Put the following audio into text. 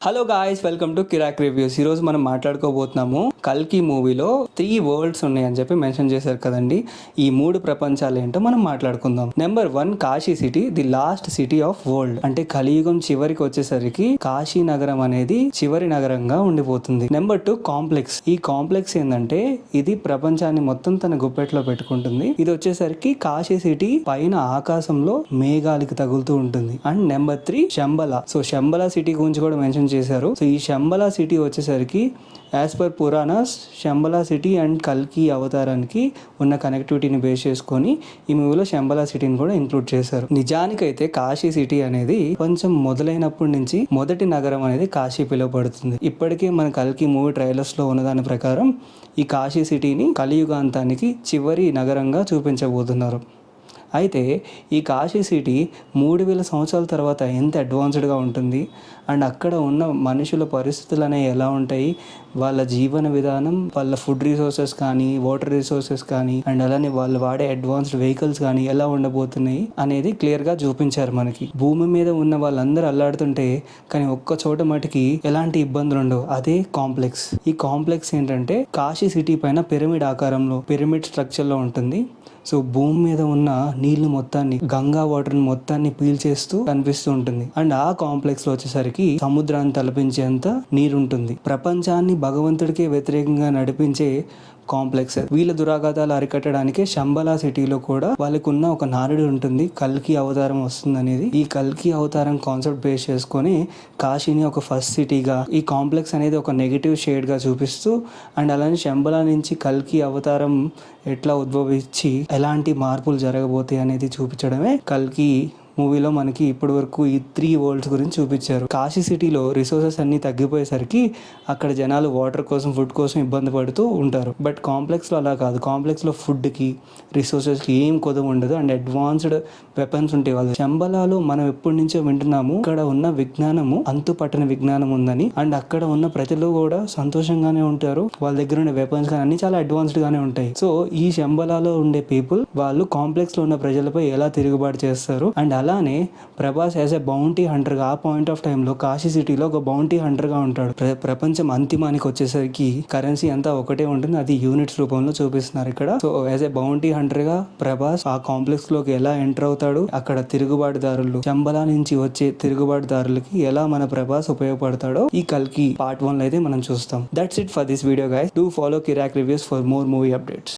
Hello guys, welcome to Kirak reviews. ఈరోజు మనం మాట్లాడుకోబోతున్నాము కల్కి మూవీలో 3 వరల్డ్స్ ఉన్నాయని చెప్పి మెన్షన్ చేశారు కదండి. ఈ 3 ప్రపంచాలు ఏంటో మనం మాట్లాడుకుందాం. Number 1 Kashi city, the last city of world. అంటే కలియుగం చివరికి వచ్చేసరికి కాశీ నగరం అనేది చివరి నగరంగా ఉండిపోతుంది. Number 2 complex. ఈ కాంప్లెక్స్ ఏంటంటే ఇది ప్రపంచాన్ని మొత్తం తన గుప్పెట్లో పెట్టుకుంటుంది. ఇది వచ్చేసరికి కాశీ సిటీ పైన ఆకాశంలో మేఘాలకి తగులుతూ ఉంటుంది. And number 3 Shambhala. So Shambhala city గురించి కూడా మెన్షన్ చేశారు. సో ఈ శంబల సిటీ వచ్చేసరికి as per Puranas Shambhala city and కల్కి అవతారానికి ఉన్న కనెక్టివిటీని బేస్ చేసుకొని ఈ మూవీలో శంబల సిటీని కూడా ఇంక్లూడ్ చేశారు. నిజానికైతే కాశీ సిటీ అనేది కొంచెం మొదలైనప్పటి నుంచి మొదటి నగరం అనేది కాశీ పిలువబడుతుంది. ఇప్పటికే మన కల్కి మూవీ ట్రైలర్స్ లో ఉన్న దాని ప్రకారం ఈ కాశీ సిటీని కలియుగాంతానికి చివరి నగరంగా చూపించబోతున్నారు. అయితే ఈ కాశీ సిటీ 3000 సంవత్సరాల తర్వాత ఎంత అడ్వాన్స్డ్గా ఉంటుంది అండ్ అక్కడ ఉన్న మనుషుల పరిస్థితులు అనేవి ఎలా ఉంటాయి, వాళ్ళ జీవన విధానం, వాళ్ళ ఫుడ్ రిసోర్సెస్ కానీ, వాటర్ రిసోర్సెస్ కానీ, అండ్ అలానే వాళ్ళు వాడే అడ్వాన్స్డ్ వెహికల్స్ కానీ ఎలా ఉండబోతున్నాయి అనేది క్లియర్గా చూపించారు మనకి. భూమి మీద ఉన్న వాళ్ళందరూ అల్లాడుతుంటే కానీ ఒక్క చోట మటుకి ఎలాంటి ఇబ్బందులు ఉండవు, అదే కాంప్లెక్స్. ఈ కాంప్లెక్స్ ఏంటంటే కాశీ సిటీ పైన పిరమిడ్ ఆకారంలో, పిరమిడ్ స్ట్రక్చర్లో ఉంటుంది. సో భూమి మీద ఉన్న నీళ్లు మొత్తాన్ని, గంగా వాటర్ మొత్తాన్ని పీల్చేస్తూ కనిపిస్తూ ఉంటుంది. అండ్ ఆ కాంప్లెక్స్ లో వచ్చేసరికి సముద్రాన్ని తలపించేంత నీరు ఉంటుంది. ప్రపంచాన్ని భగవంతుడికి వ్యతిరేకంగా నడిపించే కాంప్లెక్స్. వీళ్ళ దురాఘాతాలు అరికట్టడానికి శంబలా సిటీలో కూడా వాళ్ళకు ఉన్న ఒక నానుడి ఉంటుంది, కల్కి అవతారం వస్తుంది అనేది. ఈ కల్కి అవతారం కాన్సెప్ట్ బేస్ చేసుకొని కాశీని ఒక ఫస్ట్ సిటీగా, ఈ కాంప్లెక్స్ అనేది ఒక నెగిటివ్ షేడ్ గా చూపిస్తూ అండ్ అలానే శంబలా నుంచి కల్కి అవతారం ఎట్లా ఉద్భవించి ఎలాంటి మార్పులు జరగబోతాయి అనేది చూపించడమే కల్కి మూవీలో మనకి ఇప్పటి వరకు ఈ 3 వరల్డ్స్ గురించి చూపించారు. కాశీ సిటీలో రిసోర్సెస్ అన్ని తగ్గిపోయేసరికి అక్కడ జనాలు వాటర్ కోసం, ఫుడ్ కోసం ఇబ్బంది పడుతూ ఉంటారు. బట్ కాంప్లెక్స్లో అలా కాదు. కాంప్లెక్స్లో ఫుడ్కి, రిసోర్సెస్కి ఏం కొదవ ఉండదు అండ్ అడ్వాన్స్డ్ వెపన్స్ ఉంటాయి. వాళ్ళు శంబలాలో మనం ఎప్పటి నుంచో వింటున్నాము అక్కడ ఉన్న విజ్ఞానము అంతు పట్టని విజ్ఞానం ఉందని అండ్ అక్కడ ఉన్న ప్రజలు కూడా సంతోషంగానే ఉంటారు. వాళ్ళ దగ్గర ఉన్న వెపన్స్ కానీ అన్ని చాలా అడ్వాన్స్డ్ గానే ఉంటాయి. సో ఈ శంబలాలో ఉండే పీపుల్ వాళ్ళు కాంప్లెక్స్ లో ఉన్న ప్రజలపై ఎలా తిరుగుబాటు చేస్తారు అండ్ అలానే Prabhas as a bounty Hunter గా ఆ పాయింట్ ఆఫ్ టైమ్ లో కాశీ సిటీలో ఒక బౌంటీ హంటర్ గా ఉంటాడు. ప్రపంచం అంతిమానికి వచ్చేసరికి కరెన్సీ అంతా ఒకటే ఉంటుంది, అది యూనిట్స్ రూపంలో చూపిస్తున్నారు ఇక్కడ. So as a bounty Hunter గా ప్రభాస్ ఆ కాంప్లెక్స్ లోకి ఎలా ఎంటర్ అవుతాడు, అక్కడ తిరుగుబాటుదారులు, శంబలా నుంచి వచ్చే తిరుగుబాటుదారులకి ఎలా మన ప్రభాస్ ఉపయోగపడతాడో ఈ కల్కి పార్ట్ 1 లో అయితే మనం చూస్తాం. That's it for this video guys. Do follow Kirak reviews for more movie updates.